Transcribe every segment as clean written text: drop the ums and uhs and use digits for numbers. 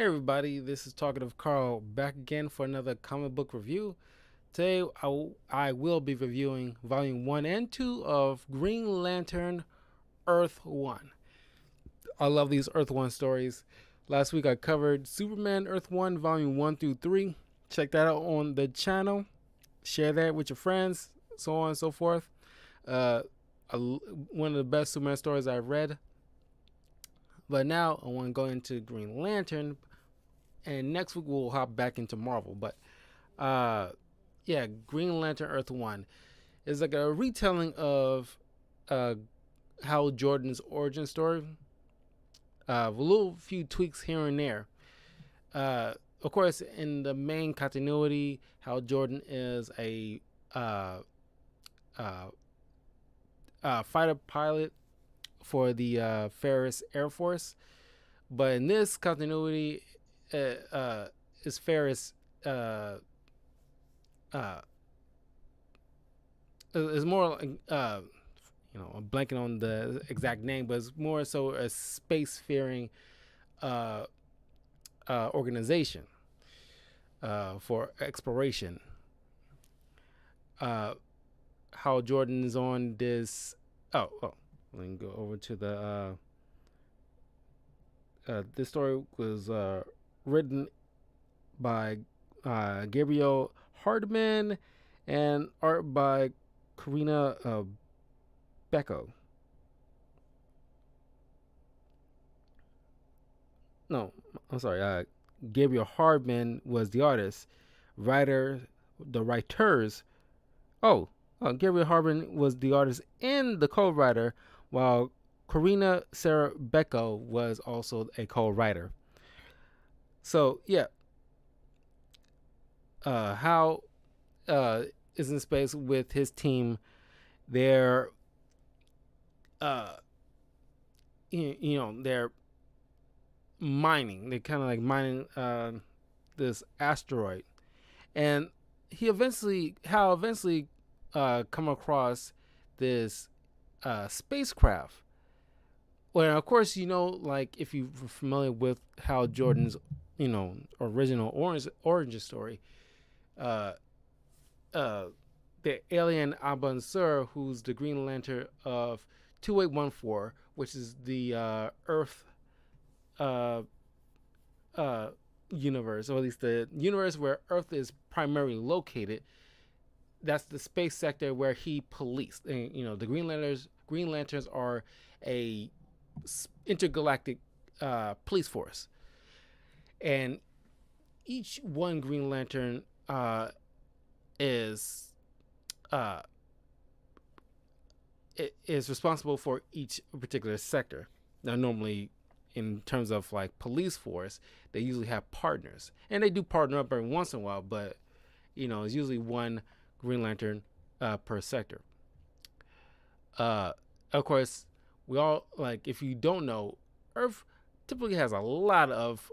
Hey everybody, this is Talkative Carl back again for another comic book review. Today I will be reviewing Volume 1 and 2 of Green Lantern Earth 1. I love these Earth 1 stories. Last week I covered Superman Earth 1 Volume 1 through 3. Check that out on the channel. Share that with your friends, so on and so forth. Uh, one of the best Superman stories I've read. But now I want to go into Green Lantern, and next week we'll hop back into Marvel. But yeah, Green Lantern Earth 1 is like a retelling of uh, Hal Jordan's origin story, with a little few tweaks here and there. Of course, in the main continuity, Hal Jordan is a uh, uh, fighter pilot for the Ferris Air Force, but in this continuity, is Ferris uh, is more like I'm blanking on the exact name, but it's more so a spacefaring uh, organization for exploration. How Jordan is on this. Oh, let me go over to the. This story was written by Gabriel Hardman and art by Karina Becco. No, I'm sorry. Gabriel Hardman was the artist. The writers. Oh, Gabriel Hardman was the artist and the co-writer, while Karina Sarah Becco was also a co-writer. So yeah, Hal is in space with his team. They're uh, they're mining. They're kind of like mining this asteroid, and Hal eventually come across this spacecraft. Well, of course, like if you're familiar with Hal Jordan's, original origin story, uh, uh, the alien Abansur, who's the Green Lantern of 2814, which is the Earth uh, uh, universe, or at least the universe where Earth is primarily located. That's the space sector where he policed. And, the Green Lanterns are a intergalactic police force, and each one Green Lantern is uh, is responsible for each particular sector. Now, normally, in terms of like police force, they usually have partners, and they do partner up every once in a while. But it's usually one Green Lantern per sector. Of course, we all like, if you don't know, Earth typically has a lot of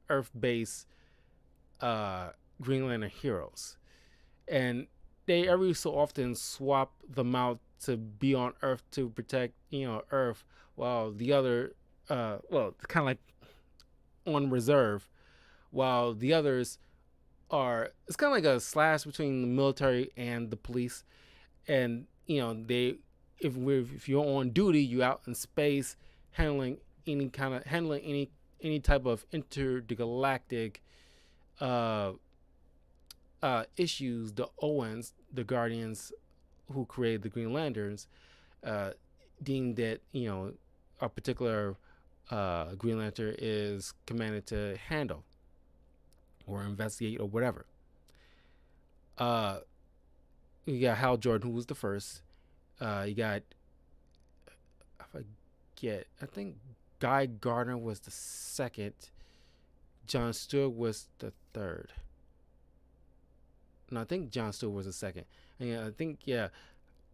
Earth-based Green Lantern heroes, and they every so often swap them out to be on Earth to protect Earth, while the other kind of like on reserve, while the others are, it's kind of like a slash between the military and the police. And they, if you're on duty, you're out in space handling any type of intergalactic uh issues. The Owens, the Guardians who created the Green Lanterns, uh deemed that a particular Green Lantern is commanded to handle or investigate or whatever. uh you got Hal Jordan, who was the first. You got, I forget, I think Guy Gardner was the second. John Stewart was the third. No, I think John Stewart was the second. And I think, yeah,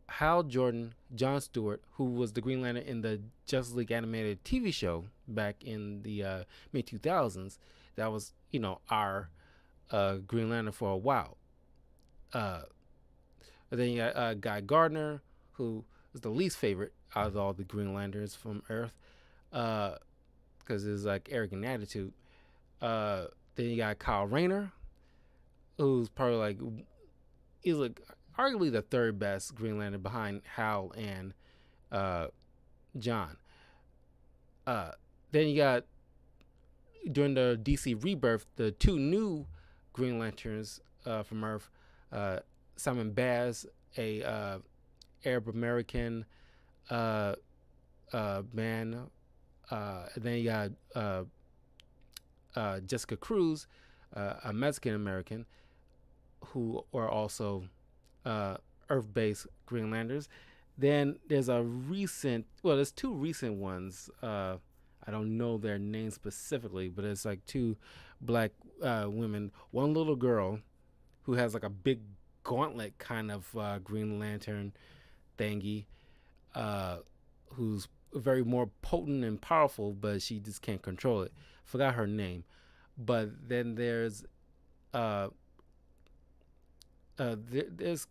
Hal Jordan, John Stewart, who was the Green Lantern in the Justice League animated TV show back in the mid 2000s. That was, our Green Lantern for a while. But then you got Guy Gardner, who is the least favorite out of all the Green Lanterns from Earth, because it's like arrogant attitude. Uh, then you got Kyle Rayner, who's probably like he's like arguably the third best Green Lantern behind Hal and uh, John. Uh, then you got during the DC Rebirth, the two new Green Lanterns from Earth, uh, Simon Baz, a Arab American uh, man. And then you got Jessica Cruz, a Mexican American, who are also Earth-based Green Lanterns. Then there's there's two recent ones. I don't know their names specifically, but it's like two black women, one little girl who has like a big gauntlet kind of Green Lantern thingy, uh, who's very more potent and powerful, but she just can't control it. Forgot her name. But then there's uh, there's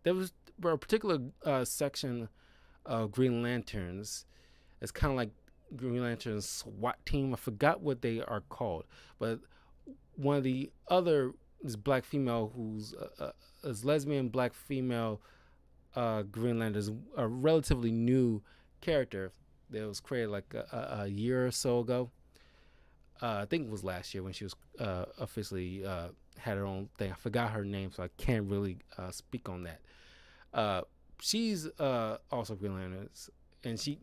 there was a particular section of Green Lanterns. It's kind of like Green Lantern's SWAT team. I forgot what they are called, but one of the other this black female who's is lesbian black female Green Lantern is a relatively new character that was created like a year or so ago. I think it was last year when she was officially had her own thing. I forgot her name, so I can't really speak on that. She's also Green Lantern, and she,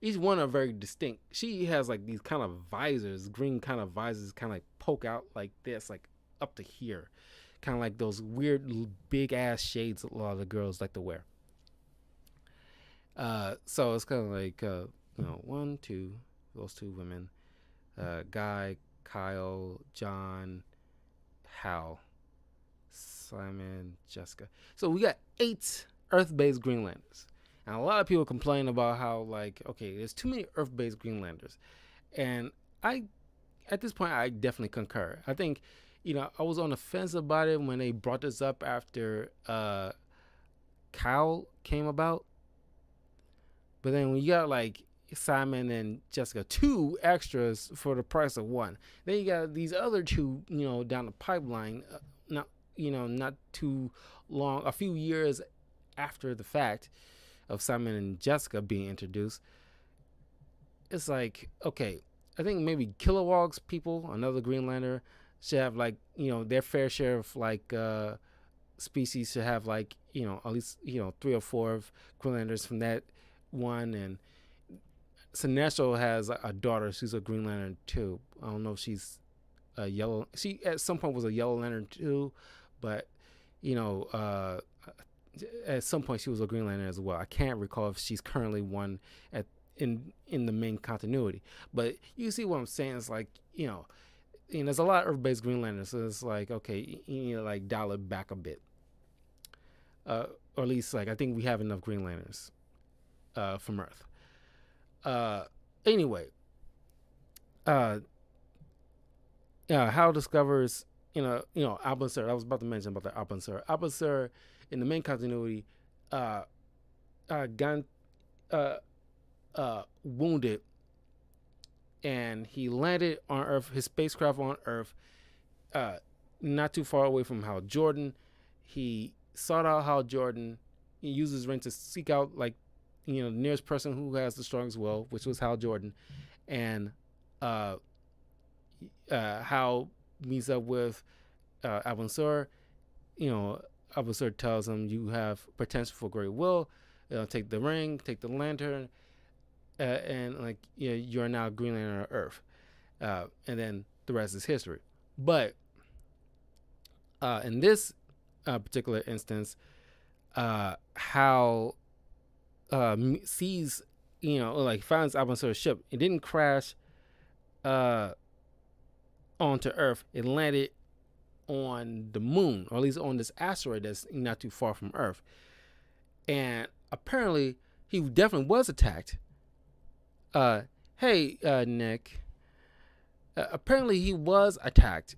each one are very distinct. She has like these kind of visors, green kind of visors, kind of like poke out like this, like up to here, kind of like those weird big ass shades a lot of the girls like to wear. So it's kind of like one, two, those two women, Guy, Kyle, John, Hal, Simon, Jessica. So we got 8 Earth-based Green Lanterns. And a lot of people complain about how, like, okay, there's too many Earth-based Green Lanterns. And at this point, I definitely concur. I think, I was on the fence about it when they brought this up after Kyle came about. But then when you got, like, Simon and Jessica, 2 extras for the price of 1. Then you got these other 2, down the pipeline, not too long, a few years after the fact of Simon and Jessica being introduced. It's like, okay, I think maybe Kilowog's people, another Green Lantern, should have like, their fair share of like species, should have like, at least, 3 or 4 of Green Lanterns from that one. And Sinestro has a daughter, she's a Green Lantern too. I don't know if she's a yellow, she at some point was a Yellow Lantern too, but at some point she was a Green Lantern as well. I can't recall if she's currently one in the main continuity, but you see what I'm saying. It's like, there's a lot of Earth-based Green Lanterns, so it's like, okay, you need to like dial it back a bit, or at least like I think we have enough Green Lanterns from Earth. Anyway, Hal discovers, Albin Sur. I was about to mention about the Albin Sur. Albin Sur in the main continuity got wounded, and he landed on Earth. His spacecraft on Earth, not too far away from Hal Jordan. He sought out Hal Jordan. He used his ring to seek out like, the nearest person who has the strongest will, which was Hal Jordan, and Hal meets up with Albin Sur. Albin Sur tells him, you have potential for great will. Take the ring, take the lantern, and like, you're now Green Lantern on Earth. And then the rest is history. But in this particular instance, Hal sees, finds Albin Sur's ship. It didn't crash onto Earth. It landed on the moon, or at least on this asteroid that's not too far from Earth. And apparently, he definitely was attacked. Hey, Nick. Apparently, he was attacked,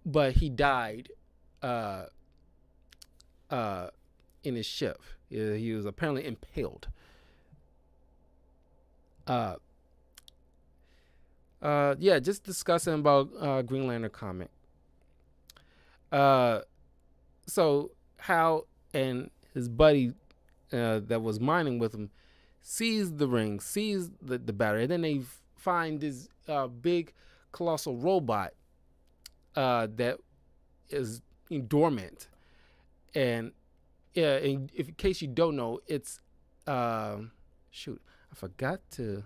but he died in his ship. He was apparently impaled. Yeah, just discussing about Green Lantern comic. Uh, so Hal and his buddy that was mining with him sees the ring, sees the battery, and then they find this big, colossal robot that is dormant. And yeah, in case you don't know, it's shoot, I forgot to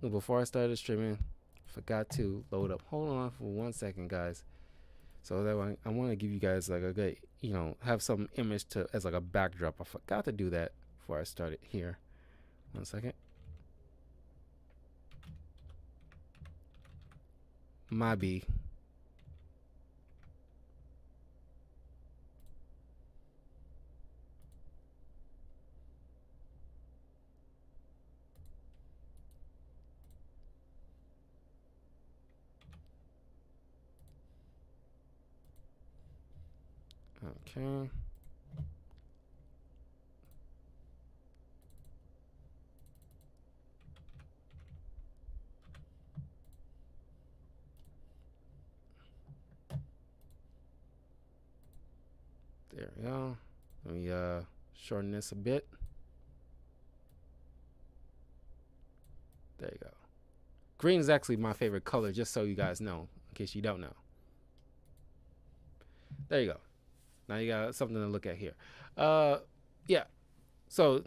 before I started streaming. Forgot to load up. Hold on for 1 second, guys. So that I want to give you guys like a good, have some image to as like a backdrop. I forgot to do that before I started here. 1 second. My B. Okay. There we go. Let me shorten this a bit. There you go. Green is actually my favorite color, just so you guys know, in case you don't know. There you go. Now you got something to look at here. Yeah. So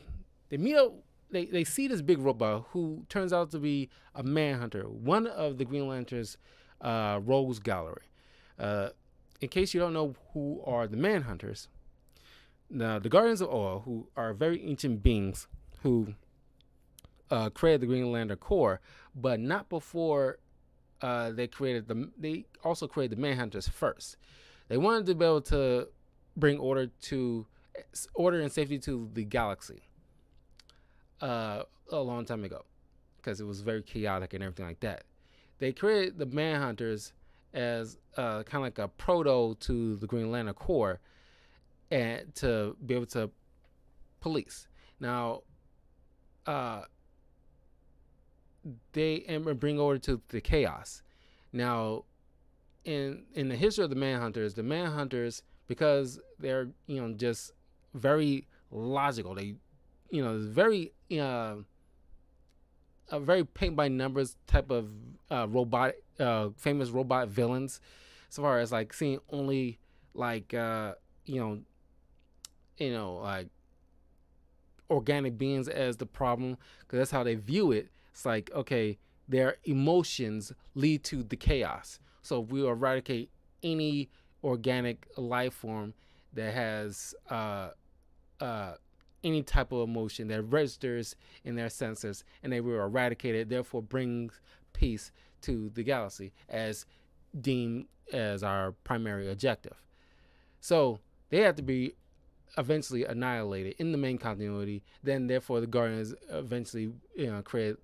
they meet up. They see this big robot who turns out to be a manhunter, one of the Green Lantern's rogues gallery. Uh, in case you don't know who are the manhunters, now the Guardians of Oa, who are very ancient beings who created the Green Lantern Corps, but not before they created the. They also created the manhunters first. They wanted to be able to bring order and safety to the galaxy a long time ago, because it was very chaotic and everything like that. They created the Manhunters as kind of like a proto to the Green Lantern Corps, and to be able to police. Now, they and bring order to the chaos. Now, in the history of the Manhunters, because they're just very logical. They very a very paint by numbers type of famous robot villains. As far as like seeing only like like organic beings as the problem, because that's how they view it. It's like, okay, their emotions lead to the chaos. So if we eradicate any organic life form that has any type of emotion that registers in their senses, and they will eradicate it, therefore brings peace to the galaxy as deemed as our primary objective. So they have to be eventually annihilated in the main continuity. Then, therefore, the Guardians eventually created,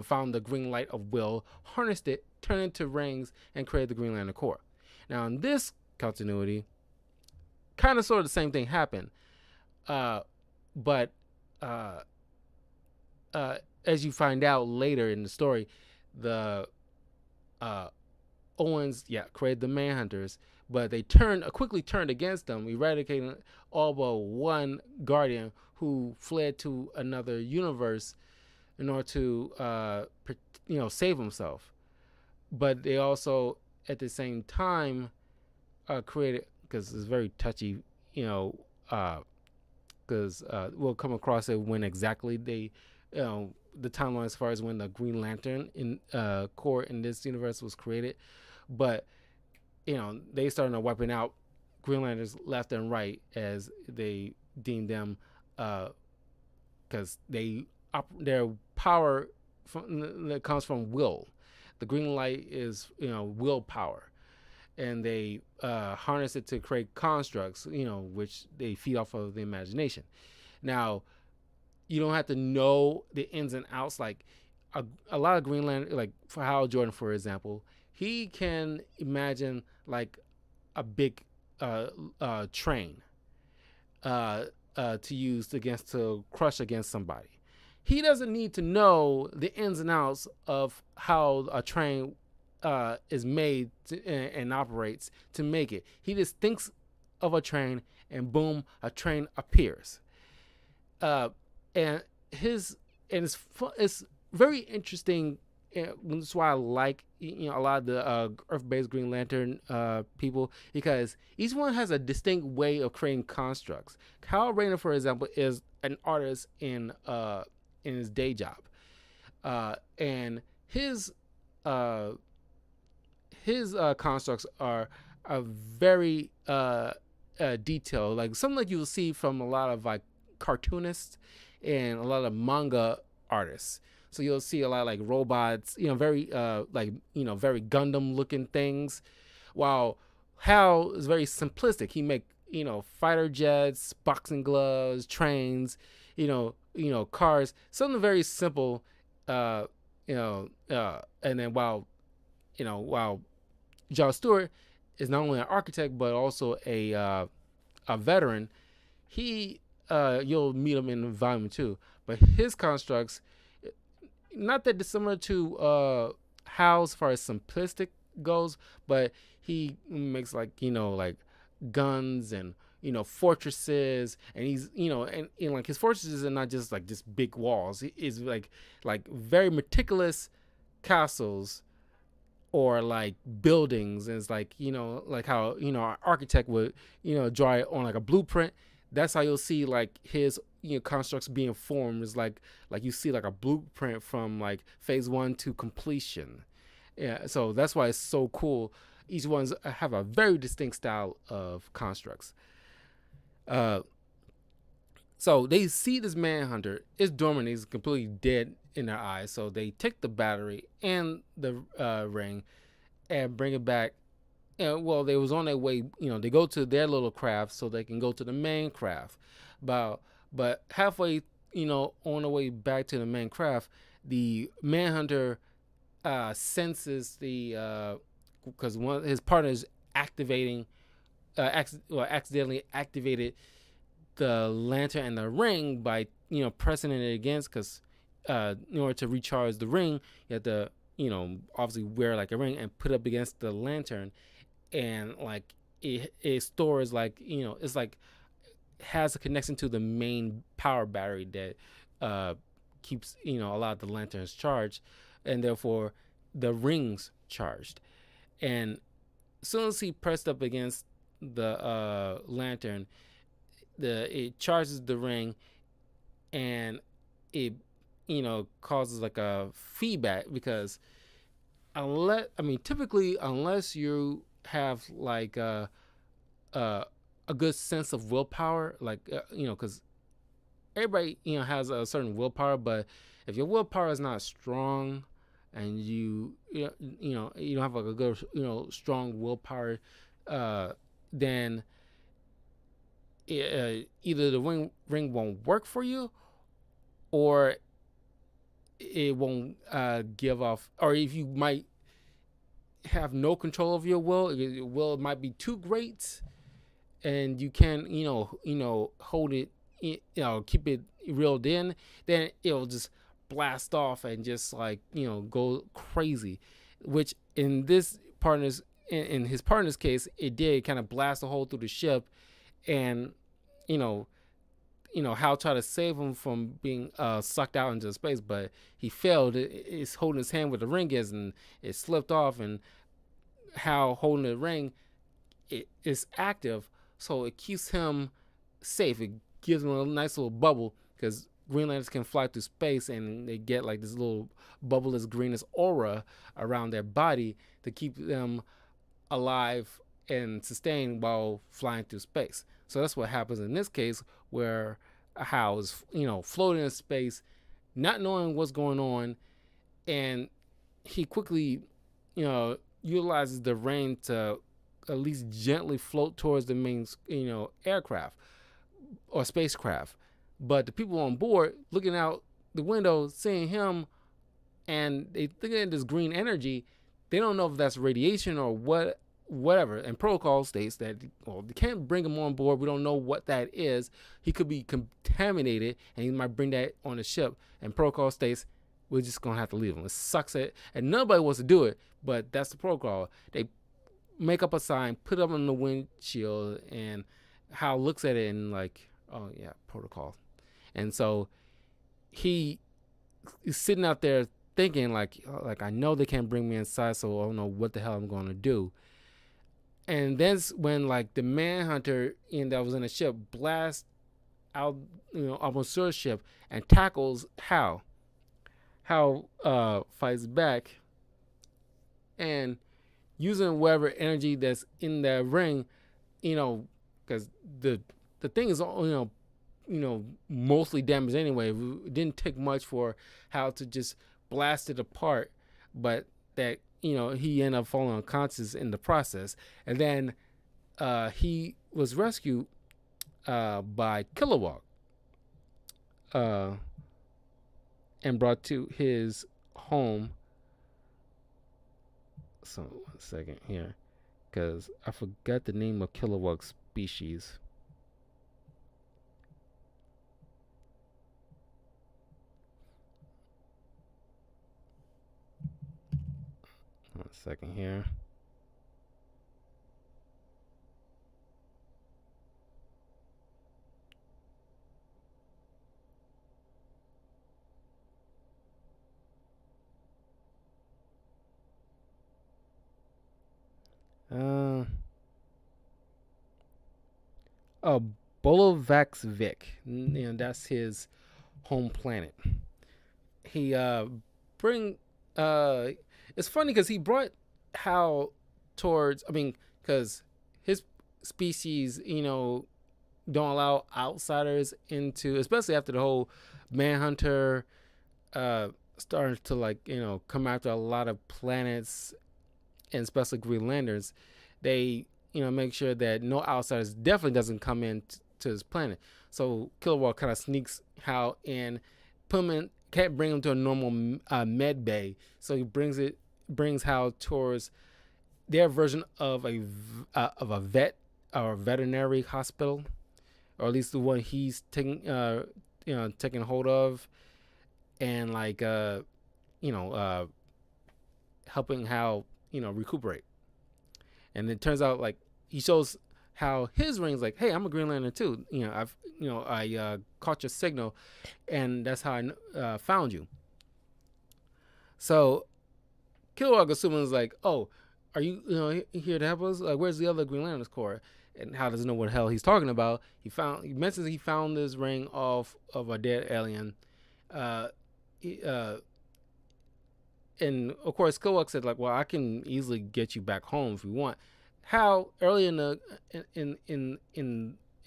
found the green light of will, harnessed it, turned it into rings, and created the Green Lantern Corps. Now, in this continuity, kind of sort of the same thing happened, but as you find out later in the story, the Owens, created the Manhunters, but they quickly turned against them, eradicating all but one Guardian who fled to another universe in order to save himself. But they also, at the same time, created, because it's very touchy, because we'll come across it when exactly they, the timeline as far as when the Green Lantern Corps in this universe was created. But they started wiping out Green Lanterns left and right as they deemed them, because their power that comes from will. The green light is willpower, and they harness it to create constructs, which they feed off of the imagination. Now, you don't have to know the ins and outs. Like a lot of Green Lantern, like for Hal Jordan, for example, he can imagine like a big train to use to crush against somebody. he doesn't need to know the ins and outs of how a train is made and operates to make it. He just thinks of a train, and boom, a train appears. Uh, and his and it's very interesting. That's why I like a lot of the Earth-based Green Lantern people, because each one has a distinct way of creating constructs. Kyle Rayner, for example, is an artist in his day job, and uh, his constructs are very detailed, like something like you'll see from a lot of like cartoonists and a lot of manga artists. So you'll see a lot of like robots, very very Gundam looking things. While Hal is very simplistic. He make fighter jets, boxing gloves, trains, cars, something very simple. And then while John Stewart is not only an architect but also a veteran, he you'll meet him in volume 2, but his constructs not that dissimilar to how as far as simplistic goes, but he makes like like guns and fortresses, and he's and like his fortresses are not just like just big walls. He is like very meticulous castles or like buildings, and it's like like how an architect would draw it on like a blueprint. That's how you'll see like his constructs being formed, is like you see like a blueprint from like phase 1 to completion. Yeah, so that's why it's so cool. Each one's have a very distinct style of constructs. So they see this manhunter is dormant, he's completely dead in their eyes, so they take the battery and the ring and bring it back. And well, they was on their way, they go to their little craft so they can go to the main craft. But halfway, on the way back to the main craft, the manhunter senses the because one of his partners activating accidentally activated the lantern and the ring by pressing it against, because in order to recharge the ring you have to obviously wear like a ring and put it up against the lantern, and like it stores like it's like has a connection to the main power battery that keeps a lot of the lanterns charged, and therefore the rings charged. And as soon as he pressed up against the lantern, it charges the ring, and it causes like a feedback, because typically unless you have like a good sense of willpower, like because everybody has a certain willpower, but if your willpower is not strong and you don't have like a good strong willpower, then either the ring won't work for you, or it won't give off, or if you might have no control of your will might be too great, and you can hold it, keep it reeled in, then it'll just blast off and just like go crazy, which in this partner's in his partner's case, it did kind of blast a hole through the ship, and Hal tried to save him from being sucked out into space, but he failed. It's holding his hand where the ring is, and it slipped off, and Hal holding the ring, it is active, so it keeps him safe. It gives him a nice little bubble, because Green Lanterns can fly through space, and they get like this little bubbleless greenish aura around their body to keep them alive and sustained while flying through space. So that's what happens in this case, where Hal is floating in space, not knowing what's going on, and he quickly utilizes the ring to at least gently float towards the main aircraft or spacecraft. But the people on board looking out the window, seeing him, and they thinking of this green energy, they don't know if that's radiation or whatever. And protocol states that, well, they can't bring him on board. We don't know what that is. He could be contaminated, and he might bring that on the ship. And protocol states we're just gonna have to leave him. It sucks, and nobody wants to do it, but that's the protocol. They make up a sign, put it up on the windshield, and Hal looks at it and like, oh yeah, protocol. And so he's sitting out there thinking like I know they can't bring me inside, so I don't know what the hell I'm going to do. And that's when like the manhunter that was in the ship blasts out, up on Sur's ship and tackles Hal. Hal fights back, and using whatever energy that's in that ring, because the thing is, mostly damaged anyway. It didn't take much for Hal to just blast it apart, but that he ended up falling unconscious in the process, and then he was rescued by Kilowog and brought to his home. So 1 second here, because I forgot the name of Kilowog species. One second here. Oh, Bolovax Vic. That's his home planet. He bring it's funny because he brought Hal towards, because his species, don't allow outsiders into, especially after the whole Manhunter started to come after a lot of planets, and especially Green Lanterns. They make sure that no outsiders definitely doesn't come in to his planet. So Kilowog kind of sneaks Hal in, put him in, can't bring him to a normal med bay, so he brings Hal towards their version of a vet or veterinary hospital, or at least the one he's taking hold of, and helping Hal recuperate. And it turns out he shows how his ring's like, hey, I'm a Green Lantern too. I caught your signal, and that's how I found you. So Kilowog assuming like, oh, are you here to help us? Like, where's the other Green Lantern's Corps? And Hal doesn't know what the hell he's talking about. He mentions he found this ring off of a dead alien. And of course, Kilowog said well, I can easily get you back home if you want. Hal early in the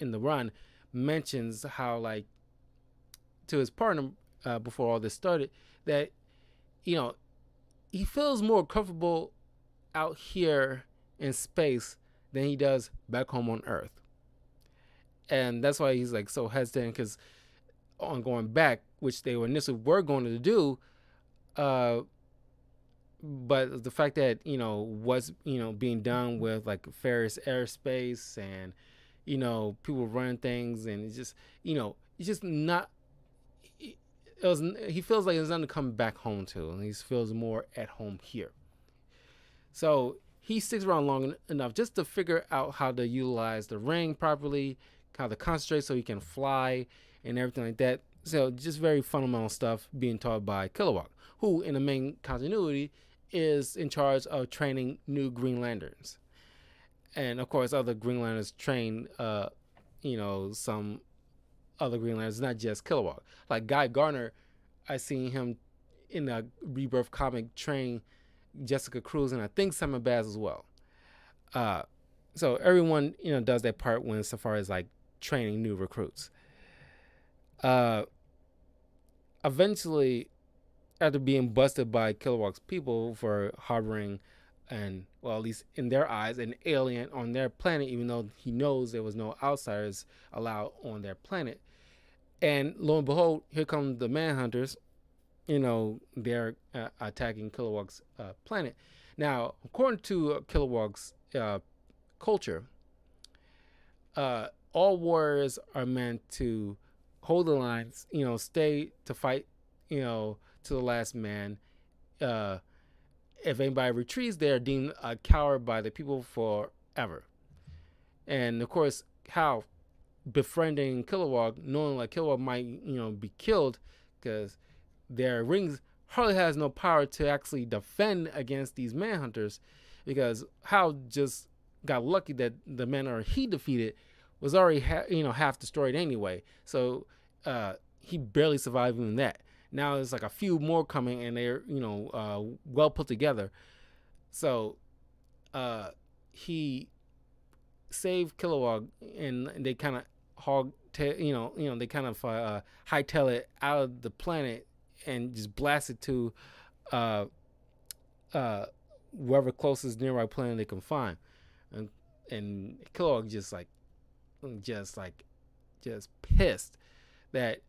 run mentions how to his partner before all this started that he feels more comfortable out here in space than he does back home on Earth, and that's why he's so hesitant, because on going back, which they initially were going to do, but the fact that what's being done with Ferris airspace, and people running things, and it's just not. He feels like it's nothing to come back home to, and he feels more at home here. So he sticks around long enough just to figure out how to utilize the ring properly, how to concentrate so he can fly and everything like that. So just very fundamental stuff being taught by Kilowog, who in the main continuity is in charge of training new Green Lanterns. And of course, other Green Lanterns train, some other Green Lanterns, not just Kilowog. Like Guy Gardner, I seen him in a Rebirth comic train Jessica Cruz, and I think Simon Baz as well. So everyone, does their part when so far as training new recruits. Eventually, after being busted by Kilowog's people for harboring, and well, at least in their eyes, an alien on their planet, even though he knows there was no outsiders allowed on their planet. And lo and behold, here come the Manhunters. They're attacking Kilowog's planet. Now, according to Kilowog's uh, culture, all warriors are meant to hold the lines, stay to fight, to the last man. Uh, if anybody retreats, they are deemed a coward by the people forever. And of course, how befriending Kilowog, knowing like Kilowog might, be killed because their rings hardly has no power to actually defend against these manhunters, because Hal just got lucky that the manhunter he defeated was already half destroyed anyway. So he barely survived even that. Now there's like a few more coming, and they're well put together. So he saved Kilowog, and they kind of they kind of hightail it out of the planet and just blast it to uh, wherever closest nearby planet they can find. And Kilowog just pissed that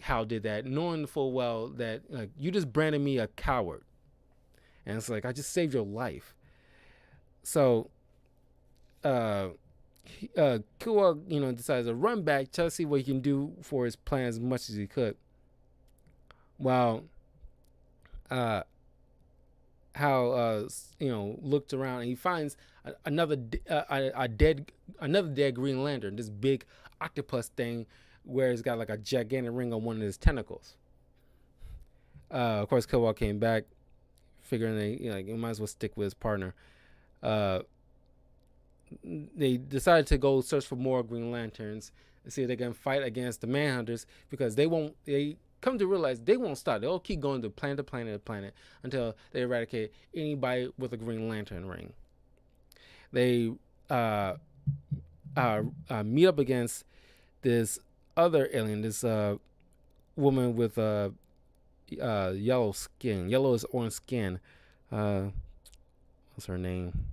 Hal did that, knowing full well that you just branded me a coward, and it's like, I just saved your life. So Kilowog, decides to run back, try to see what he can do for his plan as much as he could. While Hal looked around, and he finds another dead Green Lantern, this big octopus thing, where it's got like a gigantic ring on one of his tentacles. Of course, Kilowog came back, figuring he might as well stick with his partner. They decided to go search for more Green Lanterns and see if they can fight against the Manhunters, because they come to realize they won't stop. They'll keep going to planet to planet to planet until they eradicate anybody with a Green Lantern ring. They meet up against this other alien, this woman with yellowish orange skin. What's her name?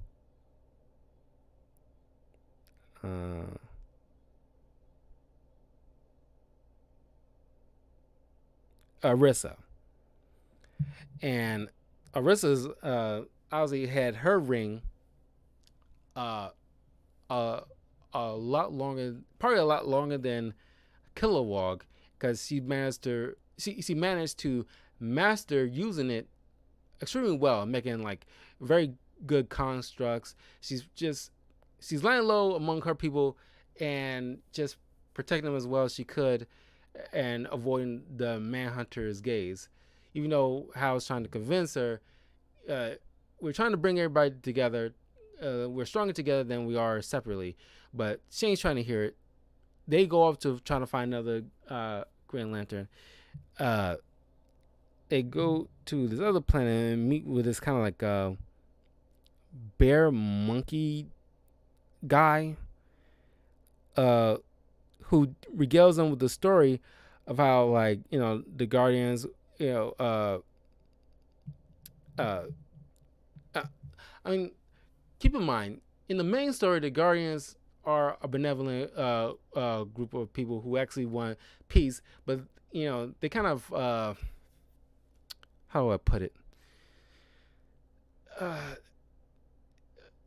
Arissa. And Arissa's obviously had her ring a lot longer, probably a lot longer than Kilowog, because she managed to master using it extremely well, making like very good constructs. She's laying low among her people and just protecting them as well as she could, and avoiding the Manhunter's gaze. Even though Hal's trying to convince her, we're trying to bring everybody together. We're stronger together than we are separately. But she ain't trying to hear it. They go off to trying to find another Green Lantern. They go to this other planet and meet with this kind of like bear monkey guy, who regales them with the story of how, like, the Guardians, I mean, keep in mind, in the main story, the Guardians are a benevolent group of people who actually want peace, but they kind of how do I put it?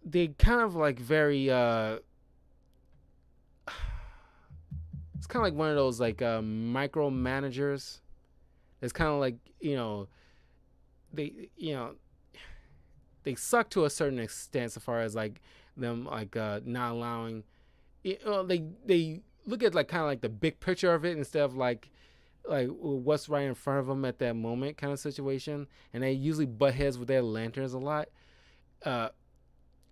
They kind of like very it's kind of like one of those like micromanagers. It's kind of like they suck to a certain extent, so far as like them like not allowing. They look at like kind of like the big picture of it instead of like what's right in front of them at that moment kind of situation, and they usually butt heads with their lanterns a lot.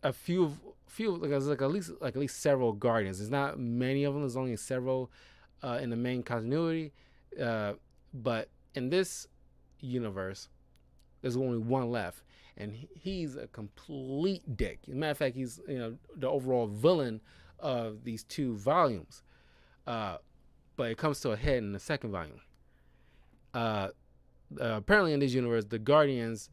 A few like at least several Guardians. There's not many of them. There's only several in the main continuity, but in this universe, there's only one left, and he's a complete dick. As a matter of fact, he's the overall villain of these two volumes. But it comes to a head in the second volume. Apparently, in this universe, the Guardians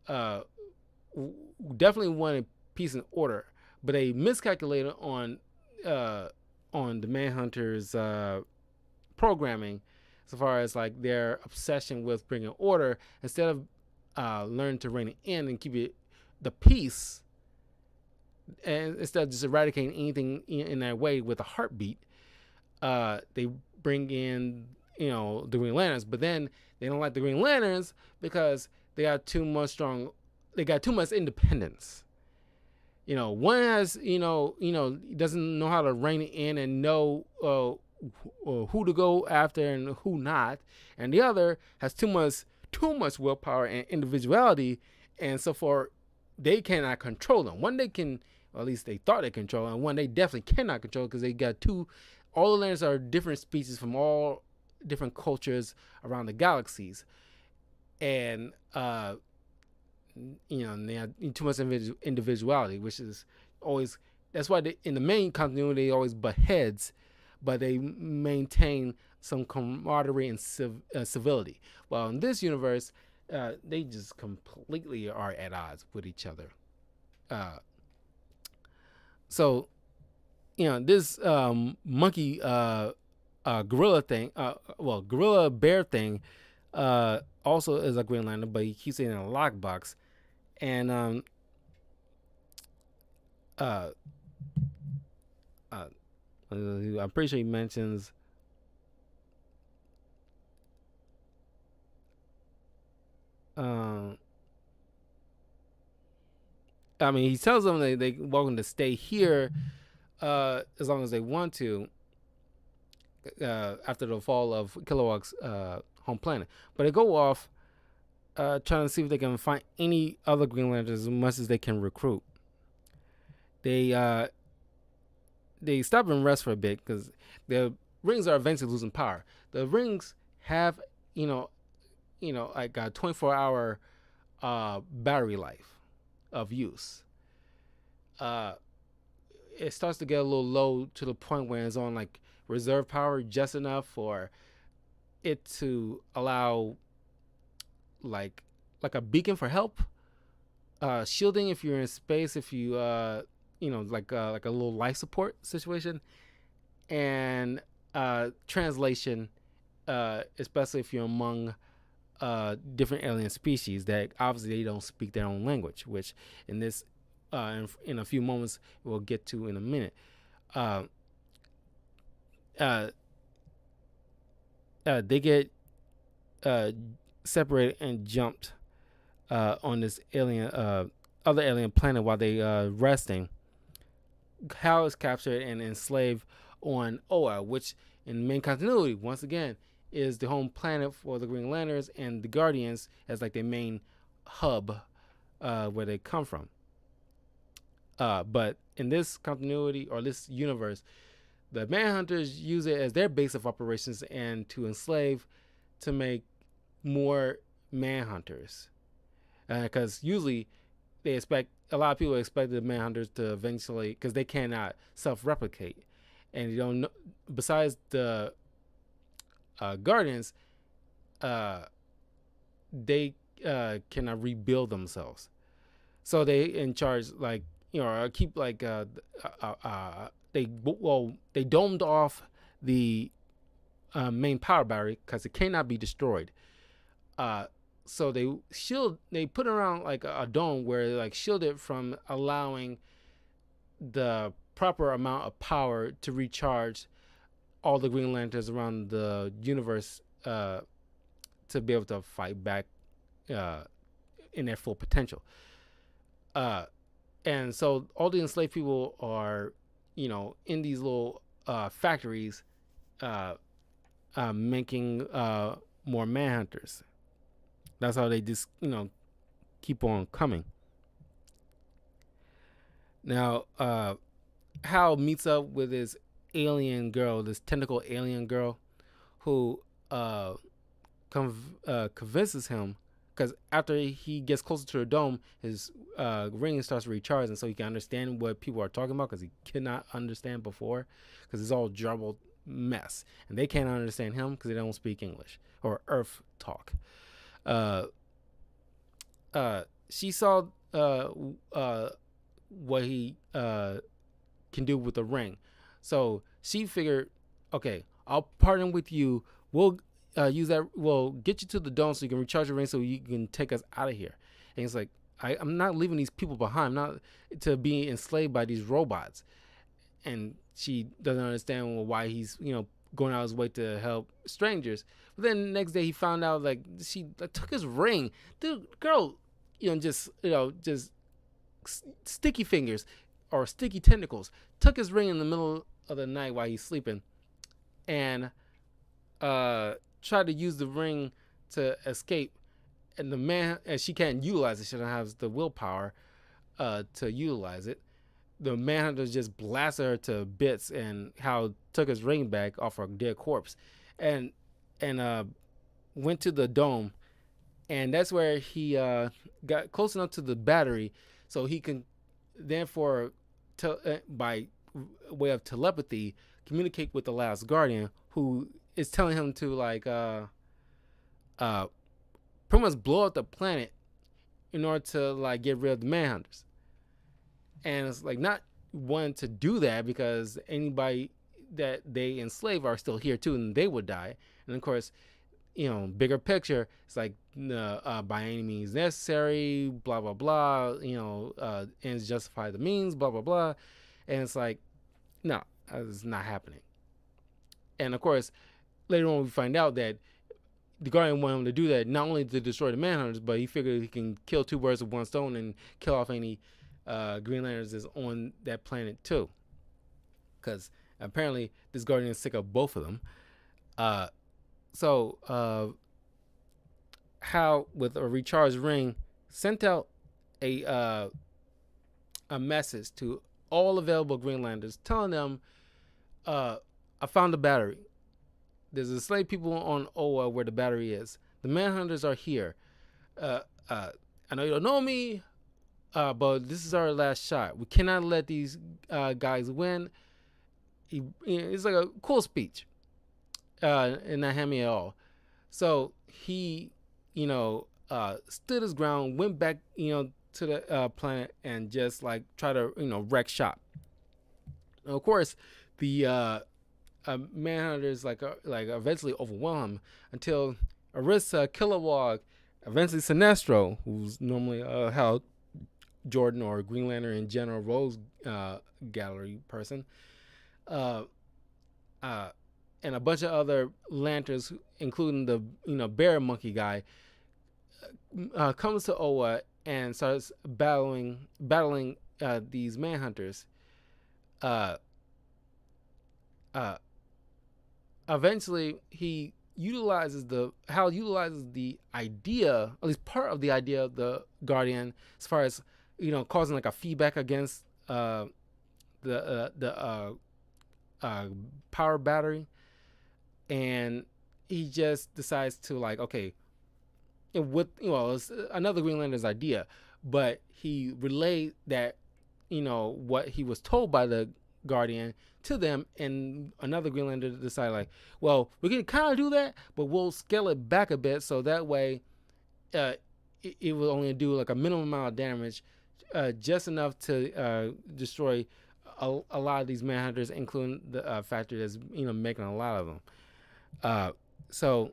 definitely wanted peace and order, but they miscalculated on the Manhunter's programming, so far as like their obsession with bringing order instead of learning to rein it in and keep it the peace. and instead of just eradicating anything in that way with a heartbeat, they bring in the Green Lanterns, but then they don't like the Green Lanterns because they got too much strong. They got too much independence. One has doesn't know how to rein it in and know who to go after and who not, and the other has too much willpower and individuality, and so far they cannot control them. One they can, or at least they thought they control, and one they definitely cannot control because they got two. All the lanterns are different species from all different cultures around the galaxies, and they have too much individuality, which is always, that's why in the main continuity they always butt heads, but they maintain some camaraderie and civility. Well, in this universe, they just completely are at odds with each other. So this monkey gorilla thing, gorilla bear thing, also is a Green Lantern, but he keeps it in a lockbox. And I'm pretty sure he mentions he tells them they welcome to stay here as long as they want to after the fall of Kilowog's home planet. But they go off trying to see if they can find any other Green Lanterns as much as they can recruit. They stop and rest for a bit because the rings are eventually losing power. The rings have like a 24-hour battery life of use. It starts to get a little low to the point where it's on like reserve power just enough for it to allow like a beacon for help, shielding if you're in space, if you like a little life support situation, and translation, especially if you're among different alien species that obviously they don't speak their own language, which in this in a few moments we'll get to in a minute. They get separated and jumped on this other alien planet while they resting. Hal is captured and enslaved on Oa, which in main continuity once again is the home planet for the Green Lanterns and the Guardians as like their main hub where they come from. But in this continuity or this universe, the Manhunters use it as their base of operations and to enslave to make more Manhunters. Because usually a lot of people expect the Manhunters to eventually, because they cannot self-replicate, and you don't know, besides the Guardians, they cannot rebuild themselves. So they in charge, like keep like they domed off the main power battery because it cannot be destroyed. So they put around like a dome where they like shield it from allowing the proper amount of power to recharge all the Green Lanterns around the universe to be able to fight back in their full potential. And so all the enslaved people are, in these little factories making more Manhunters. That's how they just, keep on coming. Now, Hal meets up with this alien girl, this tentacle alien girl, who convinces him, because after he gets closer to the dome, his ring starts to recharge, and so he can understand what people are talking about, because he could not understand before, because it's all jumbled mess, and they can't understand him because they don't speak English or Earth talk. She saw what he can do with the ring, so she figured, okay, I'll partner with you. We'll use that. We'll get you to the dome so you can recharge your ring, so you can take us out of here. And he's like, I'm not leaving these people behind. I'm not to be enslaved by these robots. And she doesn't understand why he's going out his way to help strangers. But then the next day he found out like she took his ring. Dude, girl, just sticky fingers or sticky tentacles. Took his ring in the middle of the night while he's sleeping, and tried to use the ring to escape. And the man, and she can't utilize it. She doesn't have the willpower to utilize it. The manhunter just blasted her to bits, and Hal took his ring back off her dead corpse, and went to the dome, and that's where he got close enough to the battery, so he can therefore by way of telepathy communicate with the last guardian, who is telling him to pretty much blow up the planet in order to like get rid of the manhunters. And it's like not wanting to do that because anybody that they enslave are still here too, and they would die. And of course, bigger picture, it's like by any means necessary, blah blah blah. Ends justify the means, blah blah blah. And it's like, no, it's not happening. And of course, later on we find out that the Guardian wanted him to do that not only to destroy the Manhunters, but he figured he can kill two birds with one stone and kill off any Green Lanterns that's on that planet too. Because apparently this Guardian is sick of both of them. So Hal, with a recharged ring, sent out a message to all available Green Lanterns telling them, I found the battery. There's enslaved people on Oa where the battery is. The Manhunters are here. I know you don't know me, but this is our last shot. We cannot let these guys win. It's like a cool speech, and not hammy at all. So he, stood his ground, went back, to the planet, and just like try to, wreck shop. And of course, the Manhunters like eventually overwhelm him until Arissa, Kilowog, eventually Sinestro, who's normally Hal Jordan or Green Lantern in general Rose Gallery person, and a bunch of other lanterns, including the bear monkey guy, comes to Oa and starts battling these Manhunters. Eventually Hal utilizes the idea, at least part of the idea of the Guardian, as far as causing like a feedback against the power battery, and he just decides to like, okay, it's another Green Lantern's idea, but he relayed that what he was told by the Guardian to them, and another Green Lantern decided like, well, we can kind of do that, but we'll scale it back a bit so that way it will only do like a minimum amount of damage, just enough to destroy a lot of these Manhunters, including the factory that's making a lot of them. So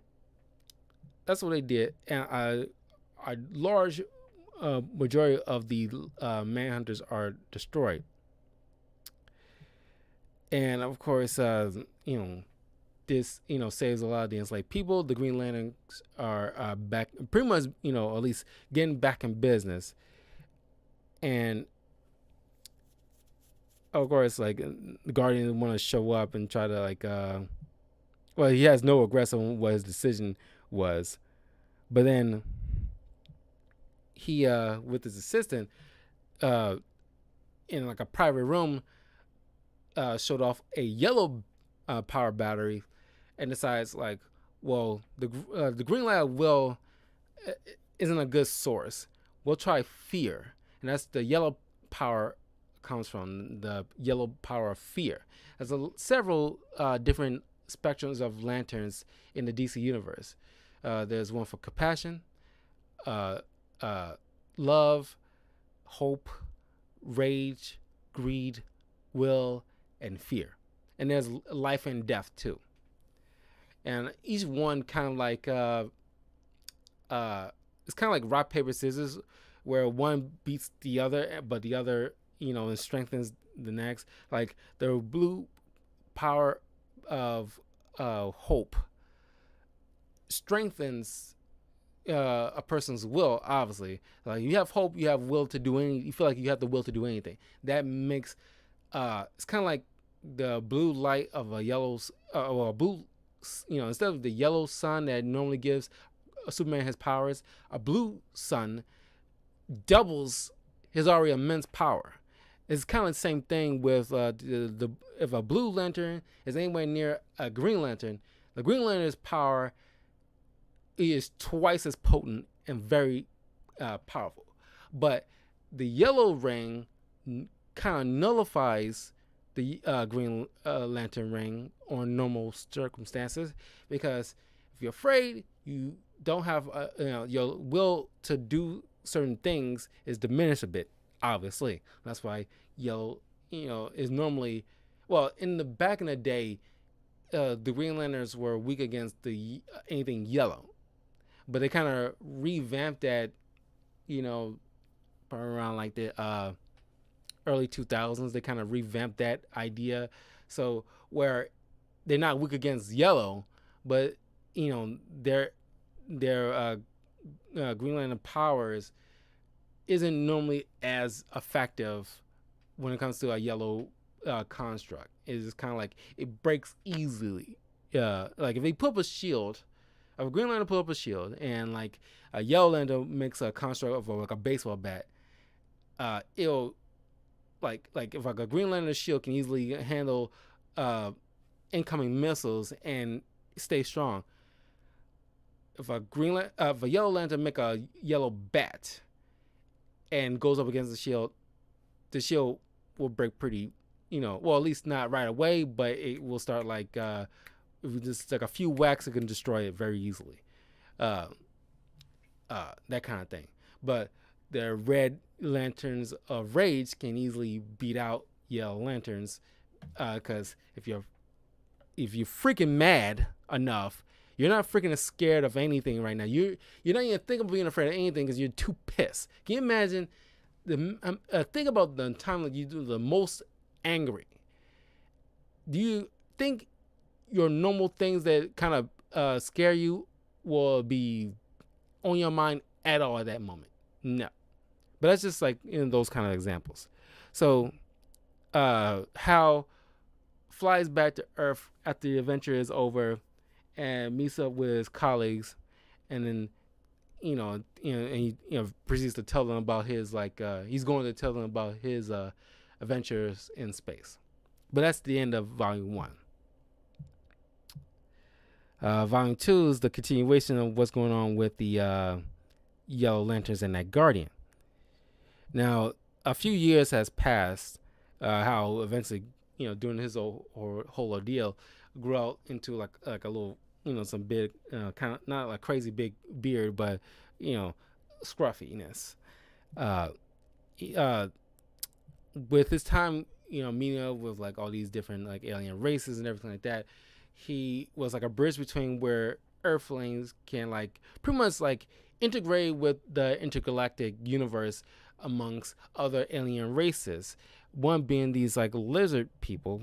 that's what they did, and a large majority of the Manhunters are destroyed. And of course, this saves a lot of the enslaved people. The Green Lanterns are back, pretty much, at least getting back in business. And of course, like the Guardian want to show up and try to like, he has no regrets on what his decision was, but then he with his assistant in like a private room showed off a yellow power battery and decides like, well, the Green Lantern isn't a good source. We'll try fear, and that's the yellow power comes from the yellow power of fear. There's several different spectrums of lanterns in the DC universe. There's one for compassion, love, hope, rage, greed, will, and fear. And there's life and death too. And each one kind of like it's kind of like rock paper scissors, where one beats the other, but the other, and strengthens the next. Like the blue power of hope strengthens a person's will. Obviously, like you have hope, you have will to do any. You feel like you have the will to do anything. That makes it's kind of like the blue light of a yellow or a blue. Instead of the yellow sun that normally gives Superman his powers, a blue sun doubles his already immense power. It's kind of the same thing with the if a blue lantern is anywhere near a green lantern, the green lantern's power is twice as potent and very powerful. But the yellow ring kind of nullifies the green lantern ring on normal circumstances, because if you're afraid, you don't have your will to do certain things is diminished a bit. Obviously, that's why yellow is normally, well, in the back in the day, the Green Lanterns were weak against the anything yellow, but they kind of revamped that, around like the early 2000s. They kind of revamped that idea, so where they're not weak against yellow, but their Green Lantern powers isn't normally as effective when it comes to a yellow construct. It's kind of like it breaks easily. Like if they put up a shield, if a Green Lantern put up a shield, and like a yellow lantern makes a construct of like a baseball bat, it'll like if like a Green Lantern shield can easily handle incoming missiles and stay strong. If a yellow lantern make a yellow bat and goes up against the shield will break pretty, well, at least not right away, but it will start like if we just like a few whacks, it can destroy it very easily. Uh, that kind of thing. But the red lanterns of rage can easily beat out yellow lanterns, because if you're freaking mad enough, you're not freaking scared of anything right now. You're not even thinking of being afraid of anything because you're too pissed. Can you imagine think about the time that you do the most angry? Do you think your normal things that kind of scare you will be on your mind at all at that moment? No. But that's just like those kind of examples. So Hal flies back to Earth after the adventure is over and meets up with his colleagues, and then and he proceeds to tell them about his he's going to tell them about his adventures in space. But that's the end of Volume 1. Volume 2 is the continuation of what's going on with the Yellow Lanterns and that Guardian. Now, a few years has passed. How eventually, during his whole ordeal, grew out into like a little, some big, kind of not like crazy big beard, but scruffiness. With his time, meeting up with like all these different like alien races and everything like that, he was like a bridge between where Earthlings can like pretty much like integrate with the intergalactic universe amongst other alien races. One being these like lizard people,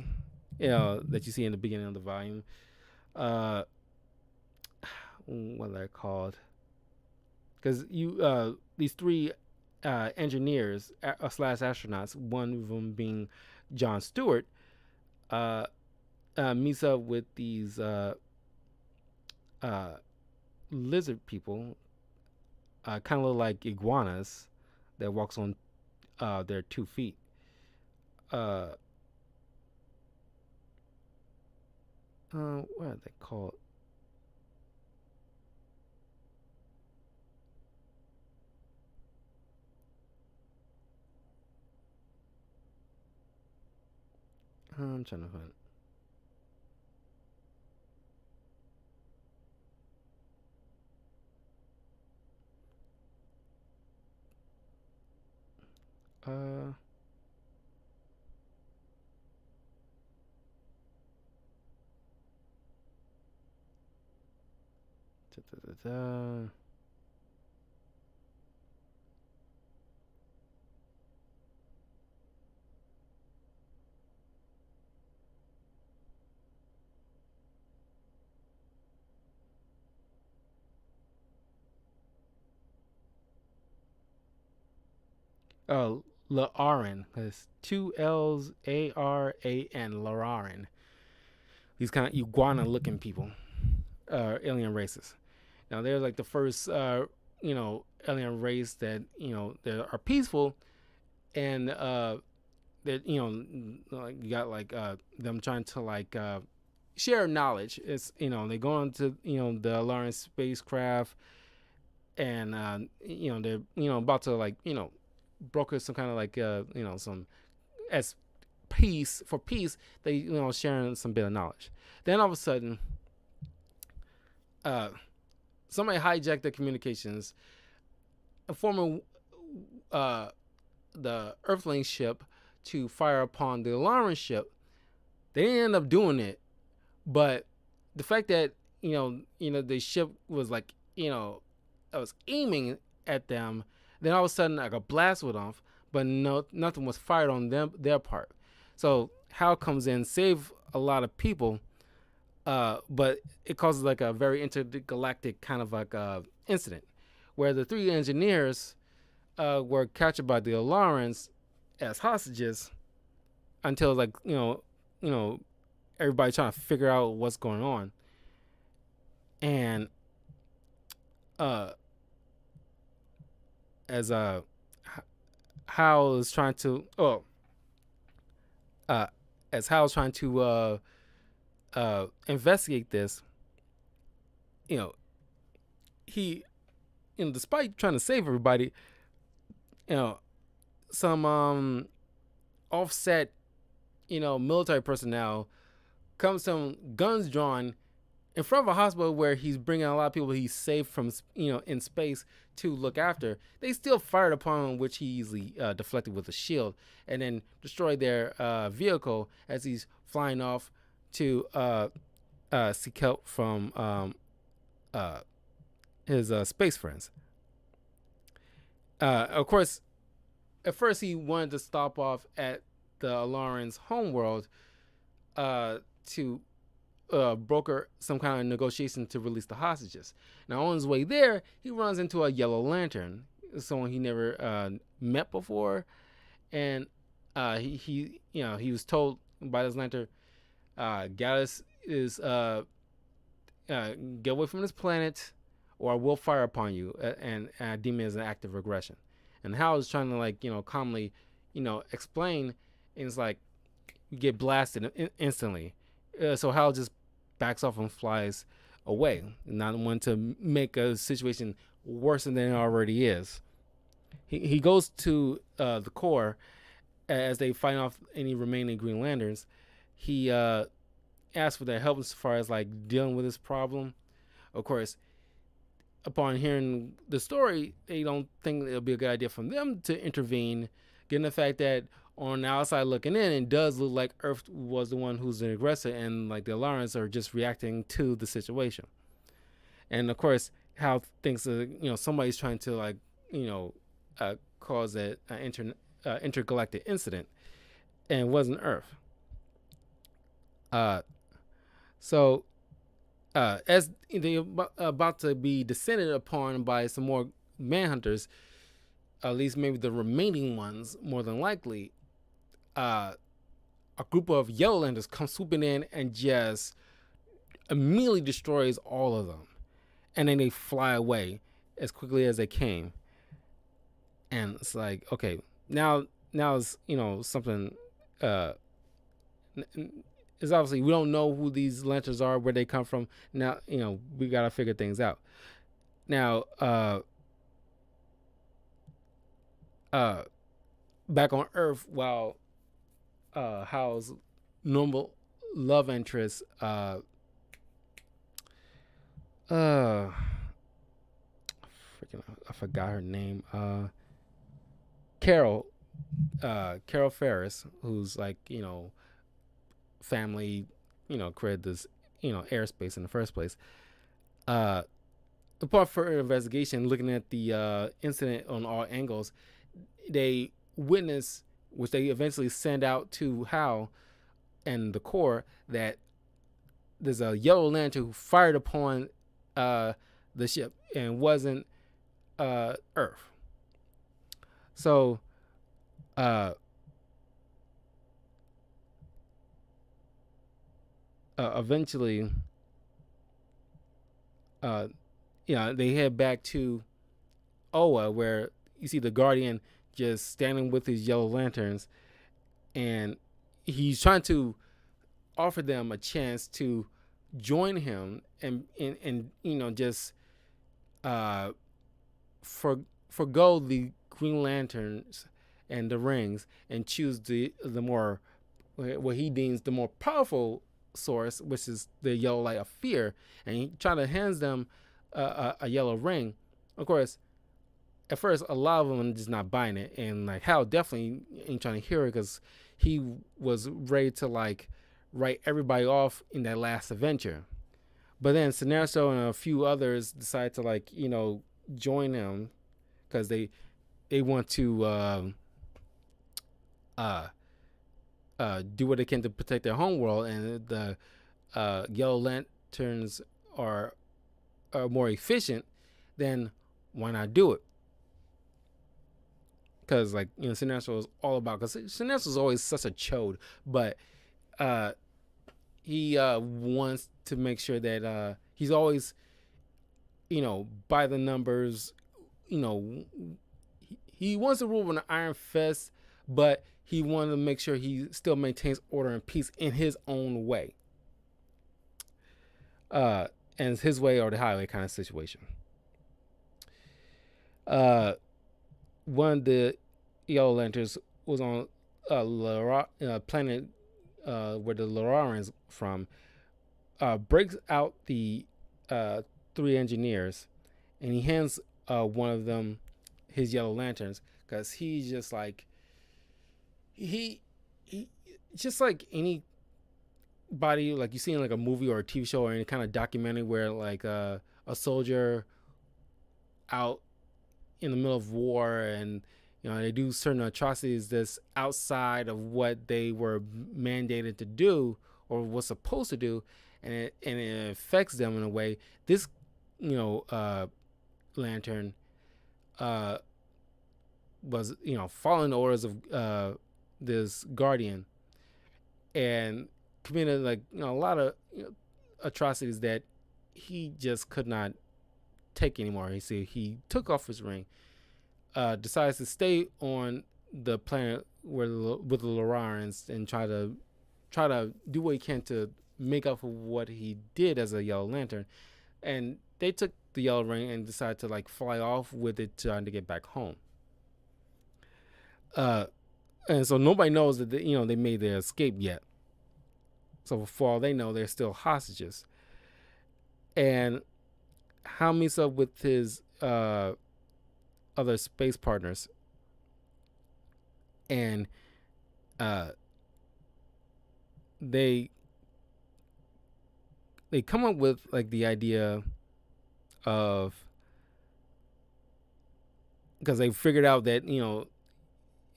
that you see in the beginning of the volume. What they're called? Because these three engineers slash astronauts, one of them being John Stewart, meets up with these lizard people, kind of look like iguanas that walks on their 2 feet. What are they called? I'm trying to find. Uh, da, da, da, da. uh, La'aran. It's two L's, Aran, La'aran. These kind of iguana-looking people, alien races. Now they're like the first, alien race that that are peaceful, and that like you got like them trying to like share knowledge. It's they go into the Lawrence spacecraft, and they're about to like broker some kind of like some as peace they sharing some bit of knowledge. Then all of a sudden uh somebody hijacked the communications, informing the Earthling ship to fire upon the Lawrence ship. They didn't end up doing it, but the fact that the ship was like I was aiming at them, then all of a sudden like a blast went off, but no, nothing was fired on their part. So Hal comes in, save a lot of people, but it causes like a very intergalactic kind of like incident, where the three engineers were captured by the Lawrence as hostages until like everybody trying to figure out what's going on, and as Hal is trying to as Hal's trying to investigate this, he despite trying to save everybody, some offset military personnel comes some guns drawn in front of a hospital where he's bringing a lot of people he's saved from in space to look after. They still fired upon him, which he easily deflected with a shield, and then destroyed their vehicle as he's flying off to seek help from his space friends. Of course, at first he wanted to stop off at the Lawrence homeworld to broker some kind of negotiation to release the hostages. Now on his way there, he runs into a Yellow Lantern, someone he never met before, and he was told by this lantern, Gallus is get away from this planet, or I will fire upon you, and deem it as an act of regression. And Hal is trying to like calmly explain, and it's like you get blasted instantly. So Hal just backs off and flies away, not wanting to make a situation worse than it already is. He goes to the core as they fight off any remaining Green Lanterns. He asks for their help as far as like dealing with this problem. Of course, upon hearing the story, they don't think it'll be a good idea for them to intervene, given the fact that on the outside looking in, it does look like Earth was the one who's the aggressor, and like the Lawrence are just reacting to the situation. And of course, Hal thinks somebody's trying to like cause an intergalactic incident, and it wasn't Earth. So as they about to be descended upon by some more manhunters, at least maybe the remaining ones, more than likely, a group of Yellow Lanterns come swooping in and just immediately destroys all of them, and then they fly away as quickly as they came. And it's like, okay, now it's something. It's obviously we don't know who these lanterns are, where they come from. Now we gotta figure things out. Now back on Earth, while Hal's normal love interest freaking I forgot her name, Carol Ferris, who's like family created this airspace in the first place. Upon further investigation, looking at the incident on all angles, they witness, which they eventually send out to Hal and the Corps, that there's a Yellow Lantern who fired upon the ship and wasn't Earth. So uh, eventually, uh, they head back to Oa, where you see the Guardian just standing with his yellow lanterns, and he's trying to offer them a chance to join him and just uh, for forgo the Green Lanterns and the rings and choose the more what he deems the more powerful source, which is the yellow light of fear, and he trying to hands them a yellow ring. Of course, at first a lot of them are just not buying it, and like Hal definitely ain't trying to hear it because he was ready to like write everybody off in that last adventure. But then Sinestro and a few others decide to like join him because they want to uh, do what they can to protect their homeworld, and the Yellow Lanterns are more efficient. Then why not do it? Because like Sinestro is all about, because Sinestro is always such a chode, but uh, he wants to make sure that he's always by the numbers. You know, he wants to rule with an iron fist, but he wanted to make sure he still maintains order and peace in his own way. And it's his way or the highway kind of situation. One of the Yellow Lanterns was on a planet where the Lorarans from, breaks out the three engineers, and he hands one of them his Yellow Lanterns because he's just like he just like anybody like you see in like a movie or a TV show or any kind of documentary where like a soldier out in the middle of war, and they do certain atrocities that's outside of what they were mandated to do or was supposed to do, and it affects them in a way. This lantern was following the orders of this guardian and committed like a lot of atrocities that he just could not take anymore. He took off his ring, decides to stay on the planet with the Lorarans and try to do what he can to make up for what he did as a Yellow Lantern. And they took the yellow ring and decided to like fly off with it, trying to get back home. And so nobody knows that they made their escape yet. So for all they know, they're still hostages. And Hal meets up with his other space partners, and they come up with like the idea of, because they figured out that